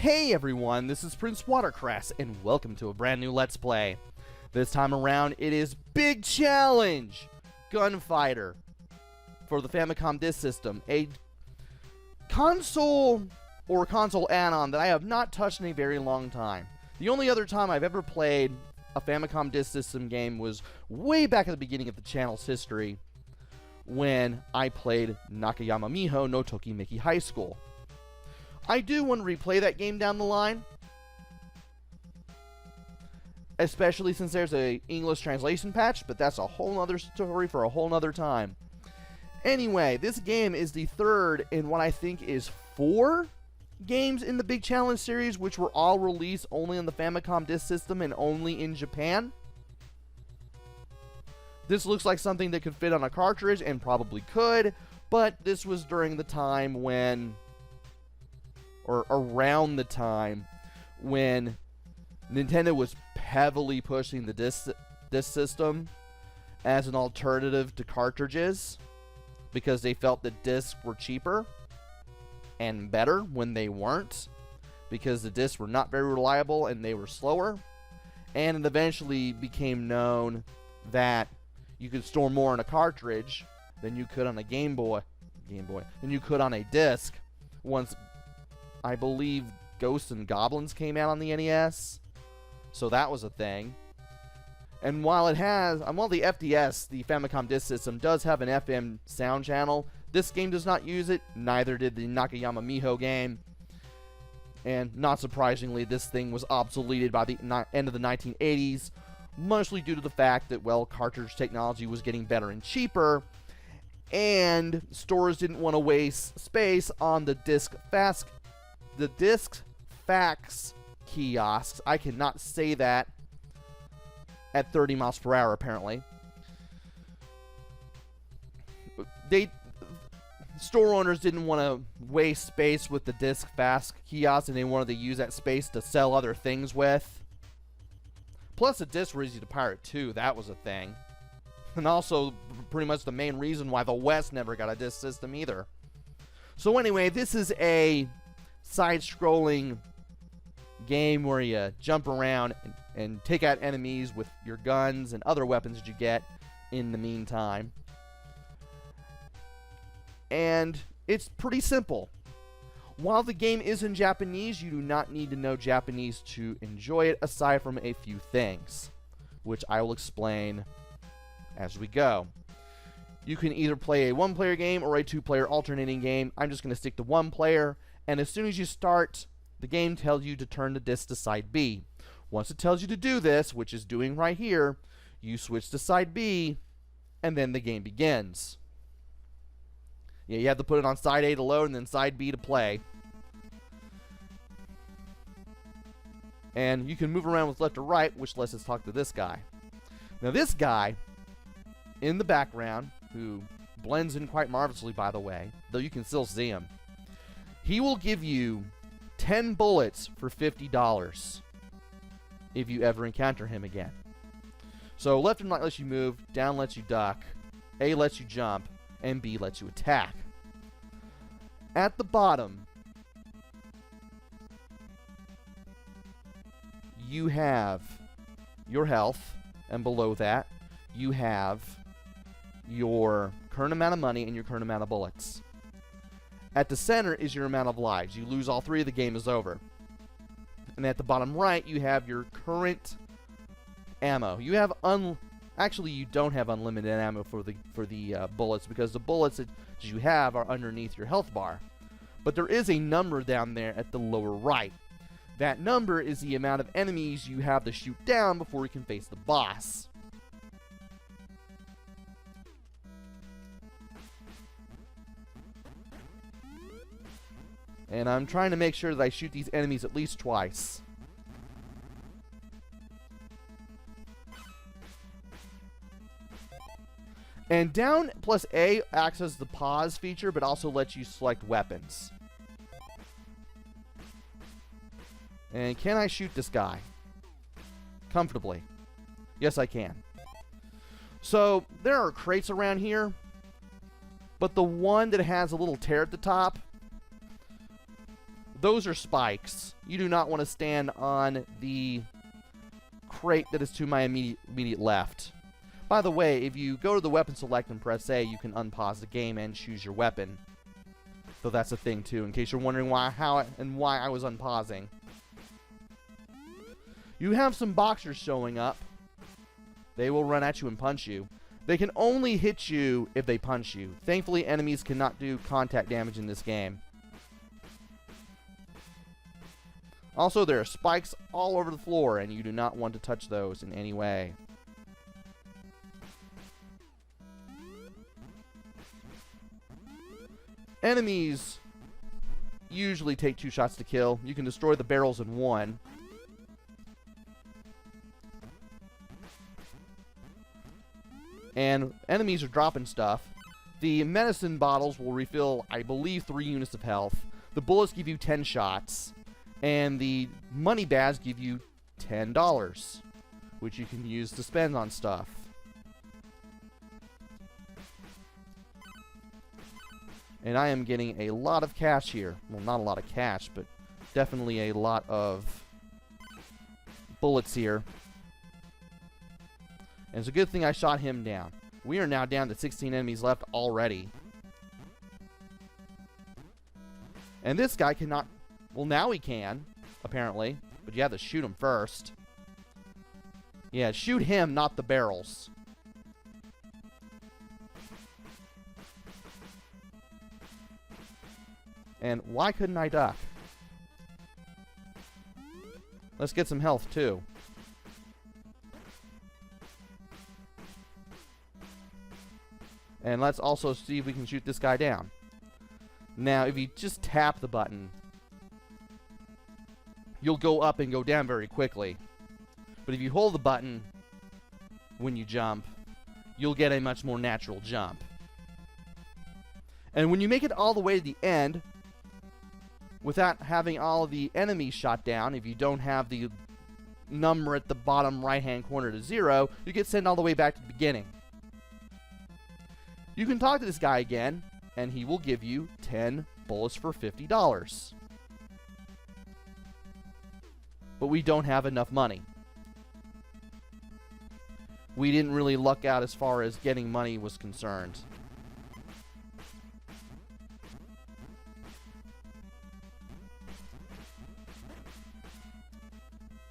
Hey everyone, this is PrinceWatercress, and welcome to a brand new Let's Play. This time around, it is Big Challenge Gunfighter for the Famicom Disc System, a console or console add-on that I have not touched in a very long time. The only other time I've ever played a Famicom Disc System game was way back at the beginning of the channel's history when I played Nakayama Miho no Tokimeki High School. I do want to replay that game down the line, especially since there's a English translation patch, but that's a whole other story for a whole nother time. Anyway, this game is the third in what I think is 4 games in the Big Challenge series, which were all released only on the Famicom Disc System and only in Japan. This looks like something that could fit on a cartridge, and probably could, but this was during the time when, or around the time when Nintendo was heavily pushing the disc system as an alternative to cartridges because they felt that discs were cheaper and better when they weren't, because the discs were not very reliable and they were slower. And it eventually became known that you could store more in a cartridge than you could on a Game Boy than you could on a disc once, I believe, Ghosts and Goblins came out on the NES, so that was a thing. And while it has, while the FDS, the Famicom Disc System, does have an FM sound channel, this game does not use it, neither did the Nakayama Miho game. And not surprisingly, this thing was obsoleted by the end of the 1980s, mostly due to the fact that, well, cartridge technology was getting better and cheaper, and stores didn't want to waste space on the disc fax kiosks. I cannot say that at 30 miles per hour, apparently. Store owners didn't want to waste space with the disc fax kiosks, and they wanted to use that space to sell other things with. Plus, the discs were easy to pirate too. That was a thing. And also, pretty much the main reason why the West never got a disc system either. So anyway, this is a side-scrolling game where you jump around and take out enemies with your guns and other weapons that you get in the meantime. And it's pretty simple. While the game is in Japanese, you do not need to know Japanese to enjoy it, aside from a few things, which I will explain as we go. You can either play a 1-player game or a 2-player alternating game. I'm just going to stick to 1-player, and as soon as you start, the game tells you to turn the disc to side B. Once it tells you to do this, which is doing right here, you switch to side B, and then the game begins. Yeah, you have to put it on side A to load and then side B to play. And you can move around with left or right, which lets us talk to this guy. Now this guy, in the background, who blends in quite marvelously, by the way, though you can still see him, he will give you 10 bullets for $50 if you ever encounter him again. So left and right lets you move, down lets you duck, A lets you jump, and B lets you attack. At the bottom, you have your health, and below that, you have your current amount of money and your current amount of bullets. At the center is your amount of lives. You lose all 3, the game is over. And at the bottom right, you have your current ammo. You have actually, you don't have unlimited ammo for the bullets, because the bullets that you have are underneath your health bar. But there is a number down there at the lower right. That number is the amount of enemies you have to shoot down before you can face the boss. And I'm trying to make sure that I shoot these enemies at least twice. And down plus A acts as the pause feature, but also lets you select weapons. And can I shoot this guy comfortably? Yes, I can. So there are crates around here, but the one that has a little tear at the top those are spikes. You do not want to stand on the crate that is to my immediate left. By the way, if you go to the weapon select and press A, you can unpause the game and choose your weapon. So that's a thing too, in case you're wondering why I was unpausing. You have some boxers showing up. They will run at you and punch you. They can only hit you if they punch you. Thankfully, enemies cannot do contact damage in this game. Also, there are spikes all over the floor, and you do not want to touch those in any way. Enemies usually take 2 shots to kill. You can destroy the barrels in 1. And enemies are dropping stuff. The medicine bottles will refill, I believe, 3 units of health. The bullets give you 10 shots. And the money bags give you $10, which you can use to spend on stuff. And I am getting a lot of cash here. Well, not a lot of cash, but definitely a lot of bullets here. And it's a good thing I shot him down. We are now down to 16 enemies left already. And this guy cannot... Well, now he can, apparently. But you have to shoot him first. Yeah, shoot him, not the barrels. And why couldn't I duck? Let's get some health, too. And let's also see if we can shoot this guy down. Now, if you just tap the button, you'll go up and go down very quickly. But if you hold the button when you jump, you'll get a much more natural jump. And when you make it all the way to the end, without having all of the enemies shot down, if you don't have the number at the bottom right-hand corner to 0, you get sent all the way back to the beginning. You can talk to this guy again, and he will give you 10 bullets for $50. But we don't have enough money. We didn't really luck out as far as getting money was concerned.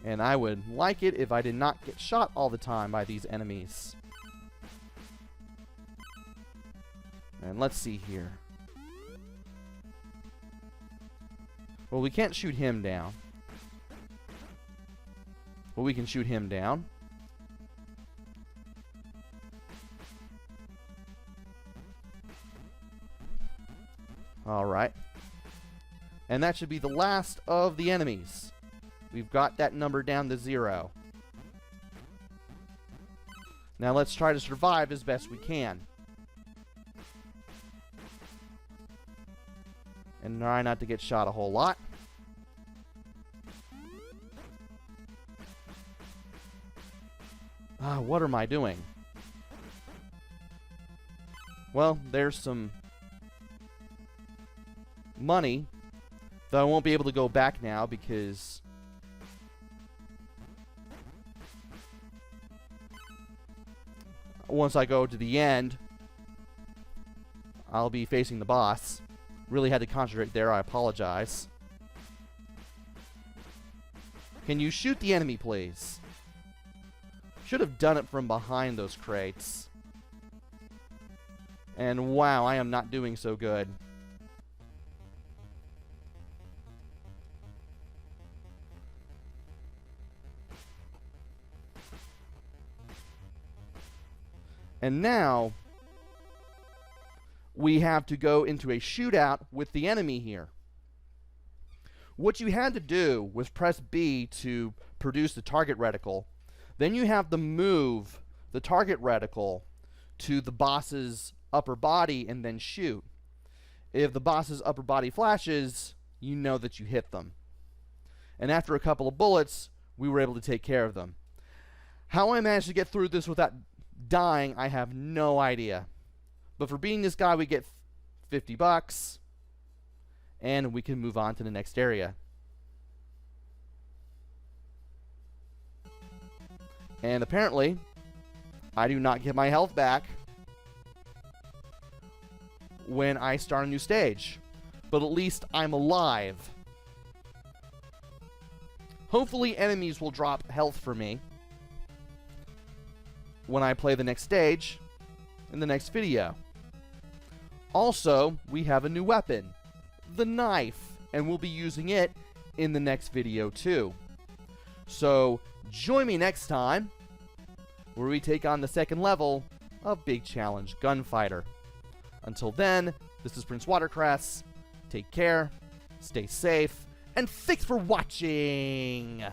And I would like it if I did not get shot all the time by these enemies. And let's see here. Well, we can't shoot him down. Well, we can shoot him down. Alright. And that should be the last of the enemies. We've got that number down to 0. Now let's try to survive as best we can. And try not to get shot a whole lot. What am I doing? Well, there's some money, though I won't be able to go back now because once I go to the end, I'll be facing the boss. Really had to concentrate there, I apologize. Can you shoot the enemy, please? Should have done it from behind those crates. And wow, I am not doing so good. And now we have to go into a shootout with the enemy here. What you had to do was press B to produce the target reticle. Then you have to move the target reticle to the boss's upper body and then shoot. If the boss's upper body flashes, you know that you hit them. And after a couple of bullets, we were able to take care of them. How I managed to get through this without dying, I have no idea. But for beating this guy, we get $50. and we can move on to the next area. And apparently, I do not get my health back when I start a new stage. But at least I'm alive. Hopefully enemies will drop health for me when I play the next stage in the next video. Also, we have a new weapon, the knife, and we'll be using it in the next video too. So, join me next time where we take on the second level of Big Challenge Gunfighter. Until then, this is PrinceWatercress. Take care, stay safe, and thanks for watching!